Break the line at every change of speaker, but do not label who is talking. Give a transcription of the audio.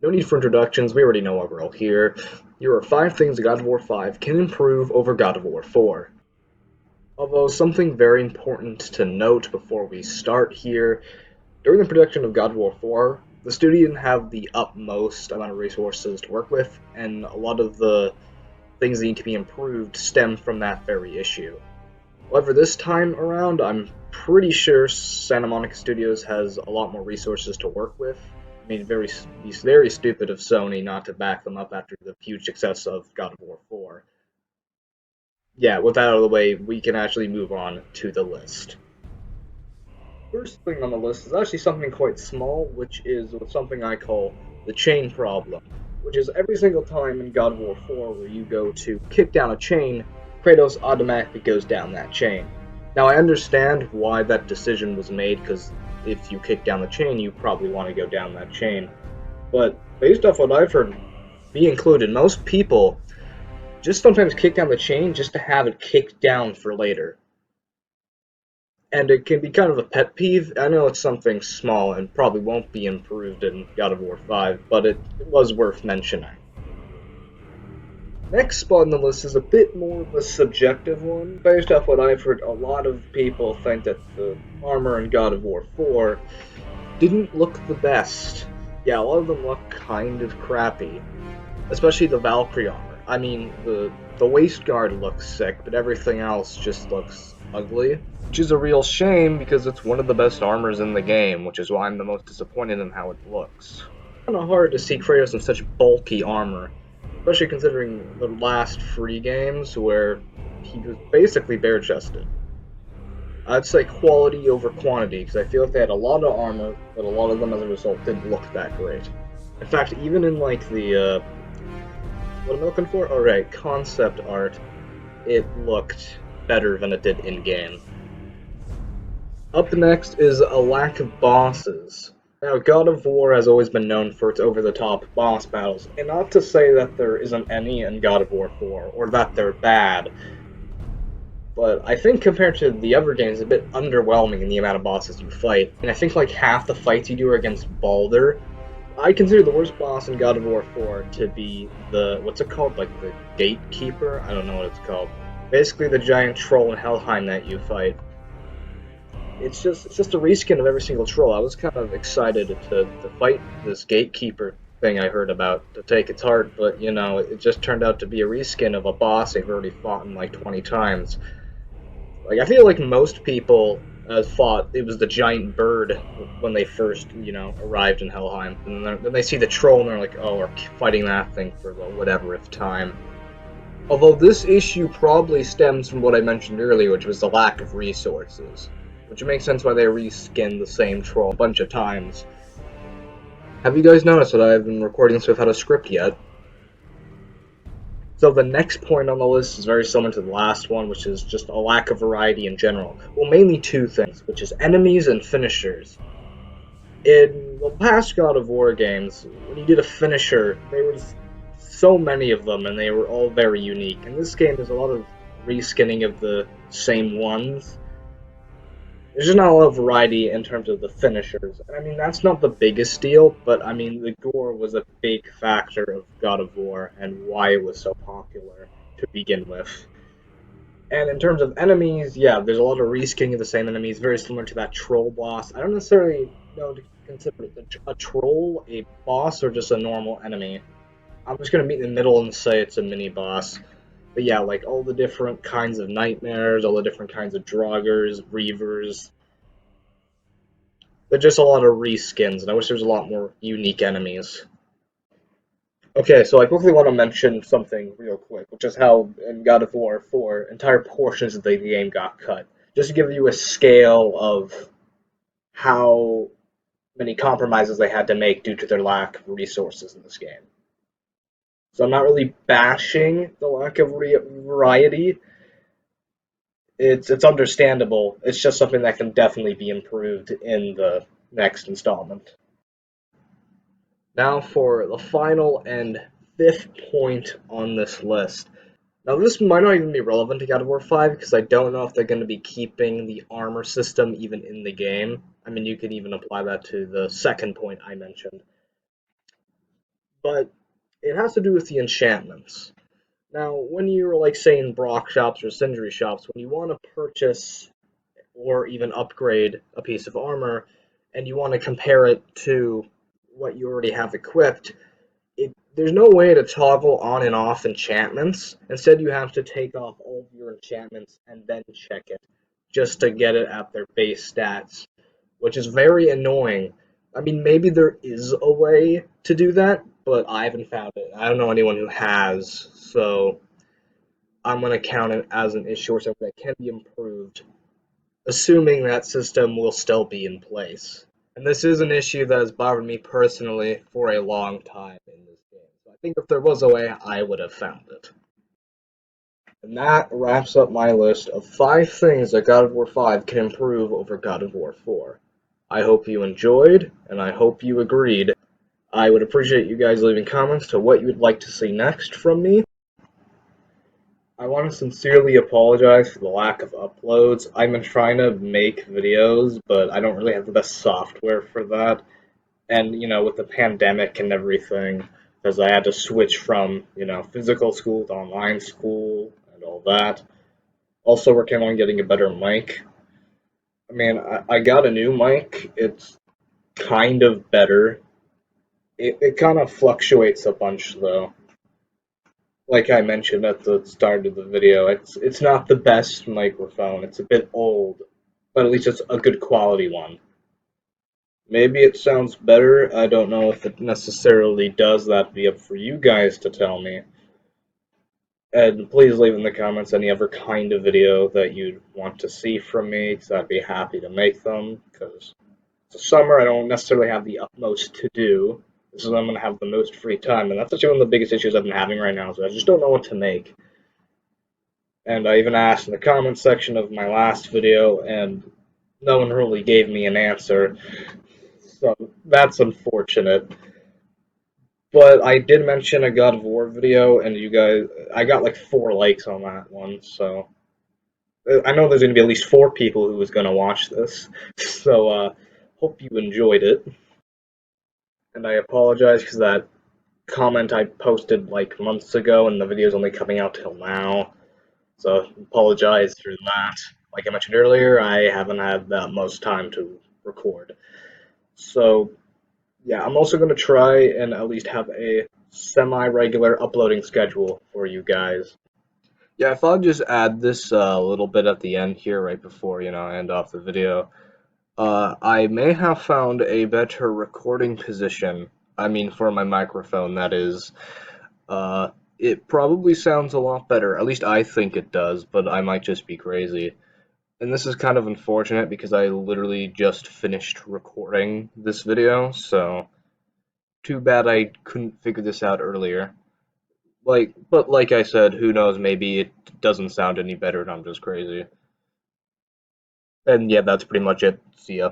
No need for introductions, we already know why we're all here. Here are 5 things that God of War 5 can improve over God of War 4. Although something very important to note before we start here, during the production of God of War 4, the studio didn't have the utmost amount of resources to work with, and a lot of the things that need to be improved stem from that very issue. However, this time around, I'm pretty sure Santa Monica Studios has a lot more resources to work with. I mean, it's very stupid of Sony not to back them up after the huge success of God of War 4. Yeah, with that out of the way, we can actually move on to the list. First thing on the list is actually something quite small, which is something I call the chain problem, which is every single time in God of War 4 where you go to kick down a chain, Kratos automatically goes down that chain. Now, I understand why that decision was made, because if you kick down the chain, you probably want to go down that chain. But based off what I've heard, me included, most people just sometimes kick down the chain just to have it kicked down for later. And it can be kind of a pet peeve. I know it's something small and probably won't be improved in God of War 5, but it was worth mentioning. Next spot on the list is a bit more of a subjective one. Based off what I've heard, a lot of people think that the armor in God of War 4 didn't look the best. Yeah, a lot of them look kind of crappy, especially the Valkyrie armor. I mean, the waist guard looks sick, but everything else just looks ugly. Which is a real shame because it's one of the best armors in the game, which is why I'm the most disappointed in how it looks. Kind of hard to see Kratos in such bulky armor, especially considering the last free games where he was basically bare chested. I'd say quality over quantity because I feel like they had a lot of armor, but a lot of them as a result didn't look that great. In fact, even in like the what am I looking for? Oh right, concept art, it looked better than it did in game. Up next is a lack of bosses. Now, God of War has always been known for its over-the-top boss battles, and not to say that there isn't any in God of War 4, or that they're bad, but I think compared to the other games, it's a bit underwhelming in the amount of bosses you fight. And I think like half the fights you do are against Baldur. I consider the worst boss in God of War 4 to be the, what's it called, like the Gatekeeper? I don't know what it's called. Basically the giant troll in Helheim that you fight. It's just a reskin of every single troll. I was kind of excited to fight this gatekeeper thing I heard about to take its heart, but you know, it just turned out to be a reskin of a boss I've already fought in like 20 times. Like I feel like most people thought it was the giant bird when they first, you know, arrived in Helheim, and then they see the troll and they're like, oh, we're fighting that thing for the whatever if time. Although this issue probably stems from what I mentioned earlier, which was the lack of resources. Which makes sense why they reskinned the same troll a bunch of times. Have you guys noticed that I've been recording this without a script yet? So the next point on the list is very similar to the last one, which is just a lack of variety in general. Well, mainly two things, which is enemies and finishers. In the past God of War games, when you did a finisher, there was so many of them, and they were all very unique. In this game, there's a lot of reskinning of the same ones. There's just not a lot of variety in terms of the finishers. And I mean, that's not the biggest deal, but I mean, the gore was a big factor of God of War and why it was so popular to begin with. And in terms of enemies, yeah, there's a lot of reskinning of the same enemies, very similar to that troll boss. I don't necessarily know to consider a troll a boss or just a normal enemy. I'm just gonna meet in the middle and say it's a mini boss. But yeah, like all the different kinds of nightmares, all the different kinds of draugrs, reavers. They're just a lot of reskins, and I wish there was a lot more unique enemies. Okay, so I quickly want to mention something real quick, which is how in God of War 4, entire portions of the game got cut. Just to give you a scale of how many compromises they had to make due to their lack of resources in this game. So I'm not really bashing the lack of variety. It's understandable. It's just something that can definitely be improved in the next installment. Now for the final and fifth point on this list. Now this might not even be relevant to God of War 5 because I don't know if they're going to be keeping the armor system even in the game. I mean, you could even apply that to the second point I mentioned. but it has to do with the enchantments. Now, when you're like say in Brock shops or Sindri shops, when you want to purchase or even upgrade a piece of armor, and you want to compare it to what you already have equipped, there's no way to toggle on and off enchantments. Instead, you have to take off all of your enchantments and then check it, just to get it at their base stats, which is very annoying. I mean, maybe there is a way to do that, but I haven't found it. I don't know anyone who has, so I'm going to count it as an issue or something that can be improved, assuming that system will still be in place. And this is an issue that has bothered me personally for a long time in this game. So I think if there was a way, I would have found it. And that wraps up my list of 5 things that God of War 5 can improve over God of War 4. I hope you enjoyed, and I hope you agreed. I would appreciate you guys leaving comments to what you would like to see next from me. I want to sincerely apologize for the lack of uploads. I've been trying to make videos, but I don't really have the best software for that. And, with the pandemic and everything, because I had to switch from, physical school to online school and all that. Also working on getting a better mic. I mean, I got a new mic. It's kind of better. It kind of fluctuates a bunch, though. Like I mentioned at the start of the video, it's not the best microphone. It's a bit old, but at least it's a good quality one. Maybe it sounds better. I don't know if it necessarily does. That'd be up for you guys to tell me. And please leave in the comments any other kind of video that you'd want to see from me, because I'd be happy to make them. Because it's the summer, I don't necessarily have the utmost to do. This is when I'm going to have the most free time, and that's actually one of the biggest issues I've been having right now, so I just don't know what to make. And I even asked in the comments section of my last video, and no one really gave me an answer. So that's unfortunate. But I did mention a God of War video, and I got like 4 likes on that one, so I know there's going to be at least 4 people who was going to watch this. So, hope you enjoyed it. And I apologize because that comment I posted like months ago, and the video's only coming out till now. So, apologize for that. Like I mentioned earlier, I haven't had that much time to record. So, yeah, I'm also going to try and at least have a semi-regular uploading schedule for you guys. Yeah, I thought I'd just add this little bit at the end here, right before, I end off the video. I may have found a better recording position. I mean, for my microphone, that is. Uh, it probably sounds a lot better. At least I think it does, but I might just be crazy. And this is kind of unfortunate because I literally just finished recording this video, so too bad I couldn't figure this out earlier. But like I said, who knows, maybe it doesn't sound any better and I'm just crazy. And yeah, that's pretty much it. See ya.